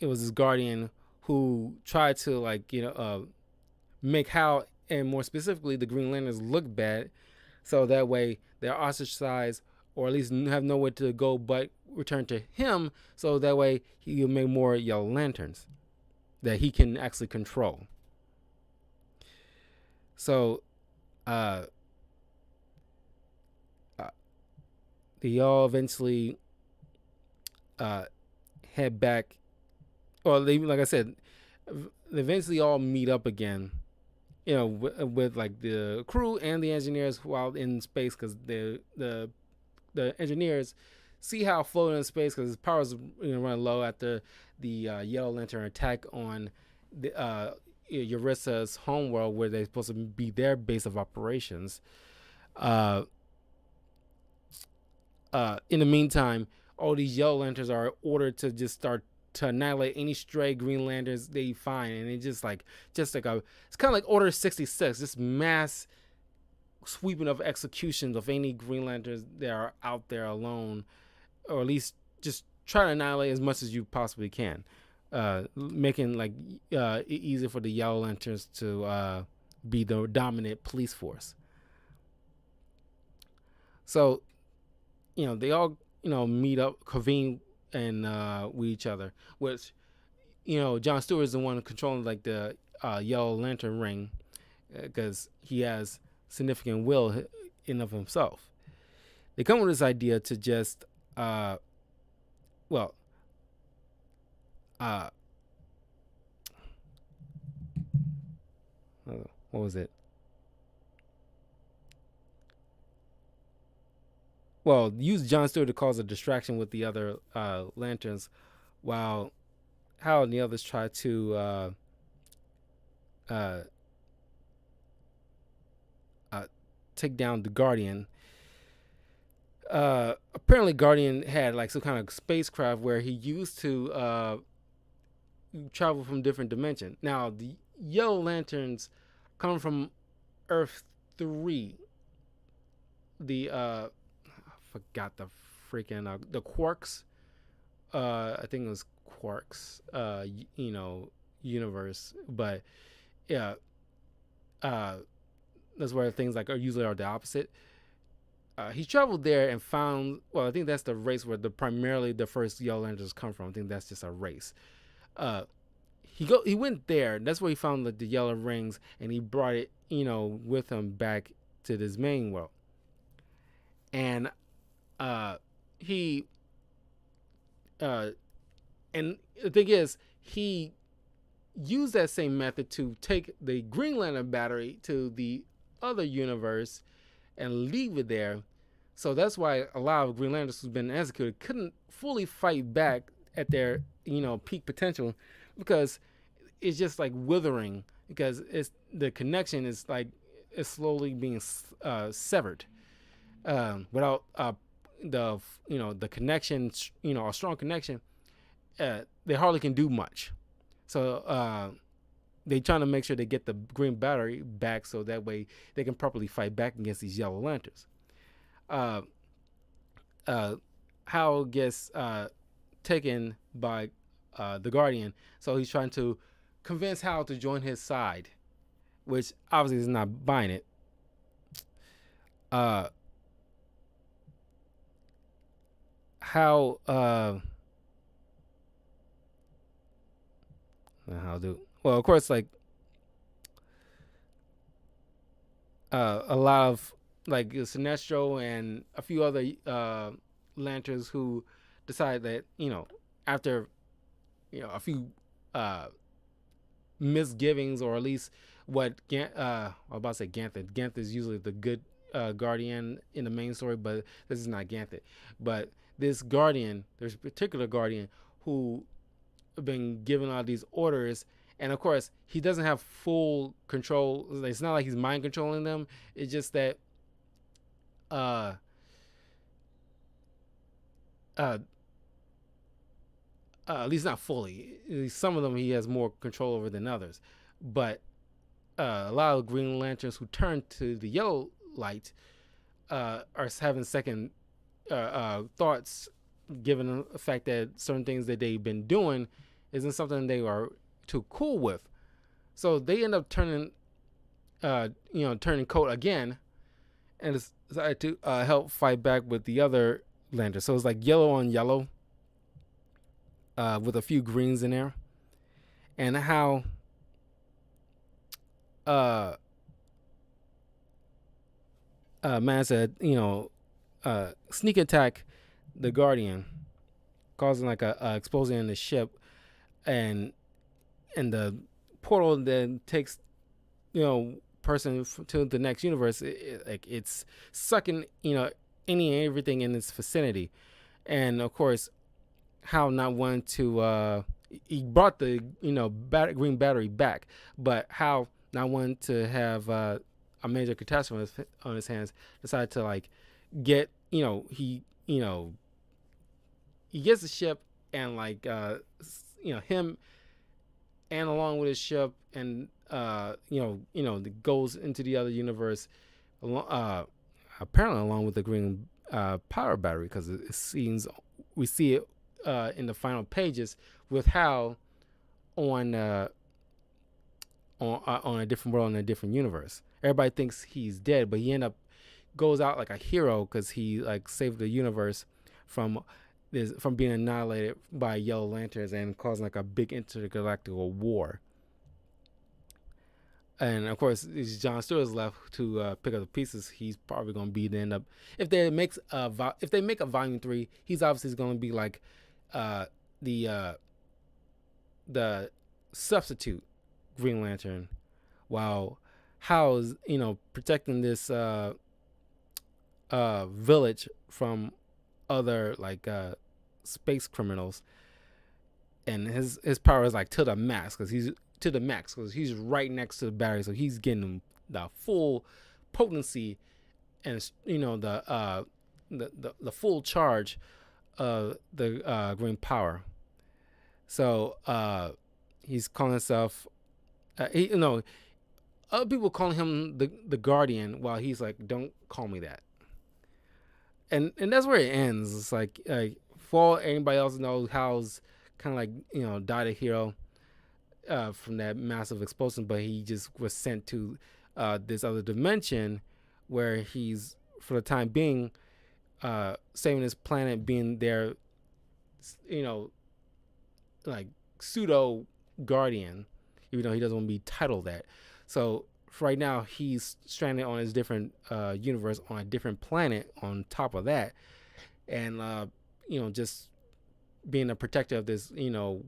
it was this guardian who tried to like make Hal and more specifically the Green Lanterns look bad, so that way they're ostracized or at least have nowhere to go but return to him, so that way he will make more Yellow Lanterns that he can actually control. So they all eventually head back, or they, like I said, they eventually all meet up again, with like the crew and the engineers while in space, because the engineers see Hal floating in space because his powers running low after the Yellow Lantern attack on the Yurissa's homeworld, where they're supposed to be their base of operations. In the meantime, all these Yellow Lanterns are ordered to just start to annihilate any stray Green Lanterns they find, and it's just like it's kind of like Order 66, this mass sweeping of executions of any Green Lanterns that are out there alone, or at least just try to annihilate as much as you possibly can, making like easy for the Yellow Lanterns to be the dominant police force. So they all meet up, convene, and with each other, which John Stewart is the one controlling like the Yellow Lantern ring because he has significant will in of himself. They come with this idea to just, well, uh, what was it? Well, use John Stewart to cause a distraction with the other lanterns, while Hal and the others try to uh, uh, take down the Guardian. Apparently, Guardian had like some kind of spacecraft where he used to travel from different dimensions. Now, the Yellow Lanterns come from Earth 3. I forgot the freaking the Quarks. I think it was Quarks. Universe, but yeah, that's where things like are usually are the opposite. He traveled there and found. Well, I think that's the race where primarily the first Yellow Lanterns come from. I think that's just a race. Uh, he went there. That's where he found the yellow rings, and he brought it with him back to this main world. And he and the thing is, he used that same method to take the Green Lantern battery to the other universe and leave it there. So that's why a lot of Green Lanterns who's been executed couldn't fully fight back at their peak potential, because it's just like withering, because the connection is like it's slowly being severed without the connection, a strong connection. They hardly can do much. So they trying to make sure they get the green battery back, so that way they can properly fight back against these Yellow Lanterns. Hal gets taken by the Guardian, so he's trying to convince Hal to join his side, which obviously is not buying it. How do well, of course, like a lot of like Sinestro and a few other lanterns who decide that after a few misgivings, or at least what I was about to say Ganthet. Ganthet is usually the good Guardian in the main story, but this is not Ganthet. But this Guardian, there's a particular Guardian who been given all these orders, and of course he doesn't have full control. It's not like he's mind controlling them. It's just that at least not fully. At least some of them he has more control over than others. But a lot of Green Lanterns who turn to the yellow light are having second thoughts, given the fact that certain things that they've been doing isn't something they are too cool with. So they end up turning coat again, and decided to help fight back with the other lanterns. So it's like yellow on yellow, with a few greens in there, and how man said sneak attack the Guardian, causing like a explosion in the ship, and the portal then takes person to the next universe. It's sucking any and everything in its vicinity, and of course how not wanting to he brought the green battery back, but how not wanting to have a major catastrophe on his hands, decided to like get he gets the ship, and like him, and along with his ship, and goes into the other universe, apparently along with the green power battery, because it seems we see it in the final pages with Hal on a different world, in a different universe. Everybody thinks he's dead, but he goes out like a hero, because he like saved the universe from this from being annihilated by Yellow Lanterns and causing like a big intergalactic war. And of course, John Stewart's left to pick up the pieces. He's probably going to be the end up if they make a volume 3. He's obviously going to be like uh, the uh, the substitute Green Lantern, while Hal's protecting this village from other like space criminals, and his power is like to the max because he's right next to the battery, so he's getting the full potency and the full charge of the green power. So he's calling himself other people calling him the Guardian, while he's like, don't call me that. And that's where it ends. It's like for anybody else knows, Hal's kind of like died a hero from that massive explosion, but he just was sent to this other dimension where he's, for the time being, saving his planet, being their like pseudo guardian, even though he doesn't want to be titled that. So for right now, he's stranded on his different universe on a different planet on top of that, and just being a protector of this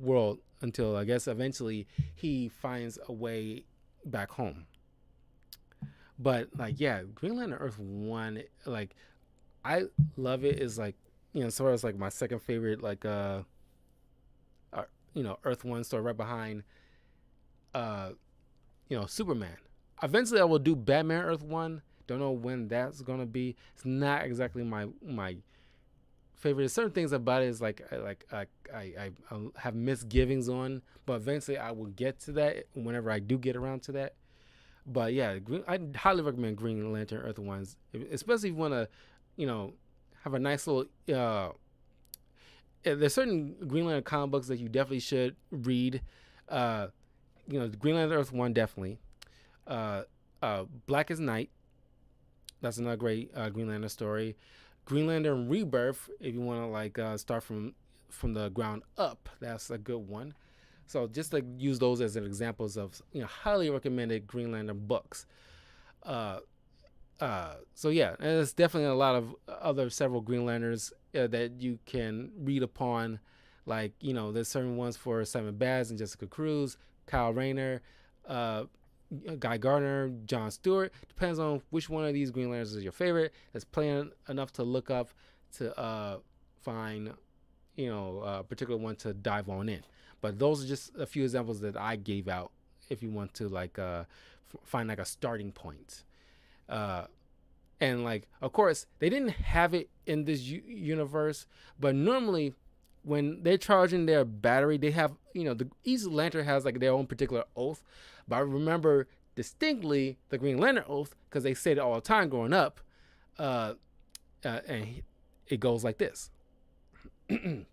world until I guess eventually he finds a way back home. But like, yeah, Green Lantern Earth 1, like, I love it. Is like, sort of like my second favorite, like Earth 1 story, right behind Superman. Eventually I will do Batman Earth 1. Don't know when that's gonna be. It's not exactly my favorite. There's certain things about it is like I have misgivings on, but eventually I will get to that whenever I do get around to that. But yeah, I highly recommend Green Lantern Earth 1s, especially if you want to, have a nice little. There's certain Green Lantern comic books that you definitely should read. Green Lantern Earth 1 definitely. Blackest Night. That's another great Green Lantern story. Green Lantern Rebirth, if you want to like start from the ground up, that's a good one. So just like use those as examples of highly recommended Green Lantern books. So yeah, and there's definitely a lot of other several Green Lanterns that you can read upon. Like there's certain ones for Simon Baz and Jessica Cruz, Kyle Rayner, Guy Gardner, John Stewart. Depends on which one of these Green Lanterns is your favorite. There's plenty enough to look up to find a particular one to dive on in. But those are just a few examples that I gave out if you want to like find like a starting point. And like, of course, they didn't have it in this universe, but normally when they're charging their battery, they have, each lantern has like their own particular oath. But I remember distinctly the Green Lantern oath because they said it all the time growing up. And it goes like this. In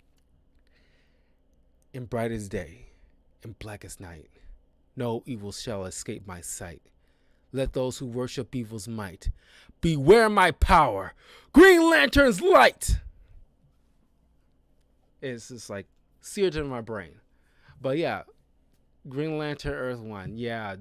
brightest day, in blackest night, no evil shall escape my sight. Let those who worship evil's might beware my power, Green Lantern's light. It's just like seared in my brain. But yeah, Green Lantern Earth 1. Yeah,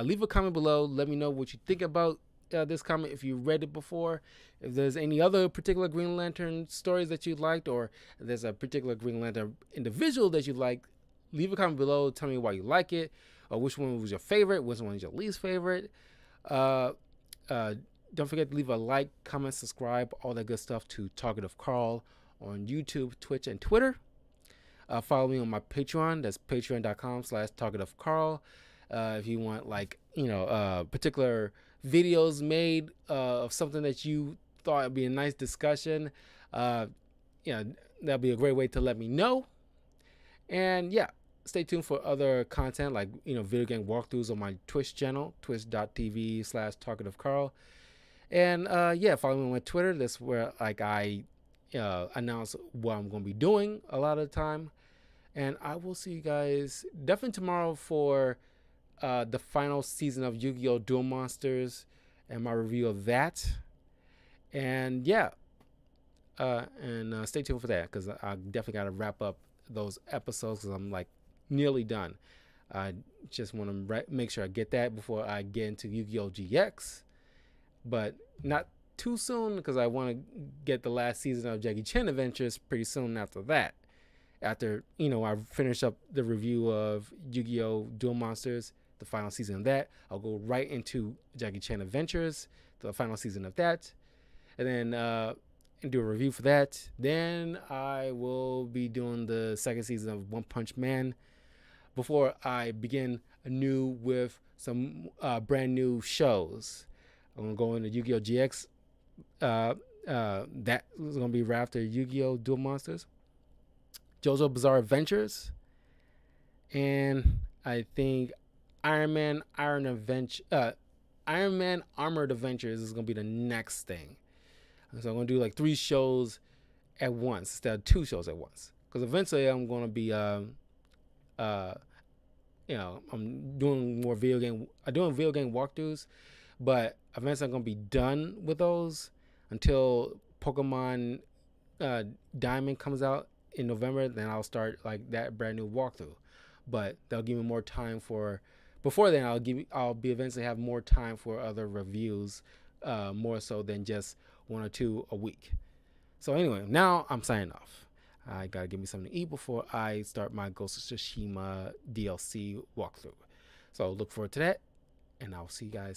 leave a comment below. Let me know what you think about this comment, if you read it before. If there's any other particular Green Lantern stories that you liked, or if there's a particular Green Lantern individual that you liked, leave a comment below. Tell me why you like it, or which one was your favorite, which one is your least favorite. Don't forget to leave a like, comment, subscribe, all that good stuff to Talkative Carl on YouTube, Twitch, and Twitter. Follow me on my Patreon. That's patreon.com/talkativecarl. If you want like particular videos made of something that you thought would be a nice discussion, that'd be a great way to let me know. And yeah, stay tuned for other content like video game walkthroughs on my Twitch channel, twitch.tv/talkativecarl. And follow me on my Twitter. That's where like I announce what I'm going to be doing a lot of the time. And I will see you guys definitely tomorrow for the final season of Yu-Gi-Oh! Duel Monsters and my review of that. And yeah, and stay tuned for that because I definitely got to wrap up those episodes because I'm like nearly done. I just want to make sure I get that before I get into Yu-Gi-Oh! GX, but not too soon because I want to get the last season of Jackie Chan Adventures pretty soon after that. After, I finish up the review of Yu-Gi-Oh! Duel Monsters, the final season of that, I'll go right into Jackie Chan Adventures, the final season of that, and then and do a review for that. Then I will be doing the second season of One Punch Man before I begin anew with some brand new shows. I'm going to go into Yu-Gi-Oh! GX. That is going to be right after Yu-Gi-Oh! Duel Monsters. JoJo Bizarre Adventures. And I think Iron Man Armored Adventures is going to be the next thing. So I'm going to do like 3 shows at once instead of 2 shows at once. Because eventually I'm going to be, I'm doing more video game walkthroughs. But eventually I'm going to be done with those until Pokemon Diamond comes out in November. Then I'll start like that brand new walkthrough. But that'll give me more time for. Before then, I'll be eventually have more time for other reviews, more so than just 1 or 2 a week. So anyway, now I'm signing off. I gotta give me something to eat before I start my Ghost of Tsushima DLC walkthrough. So look forward to that, and I'll see you guys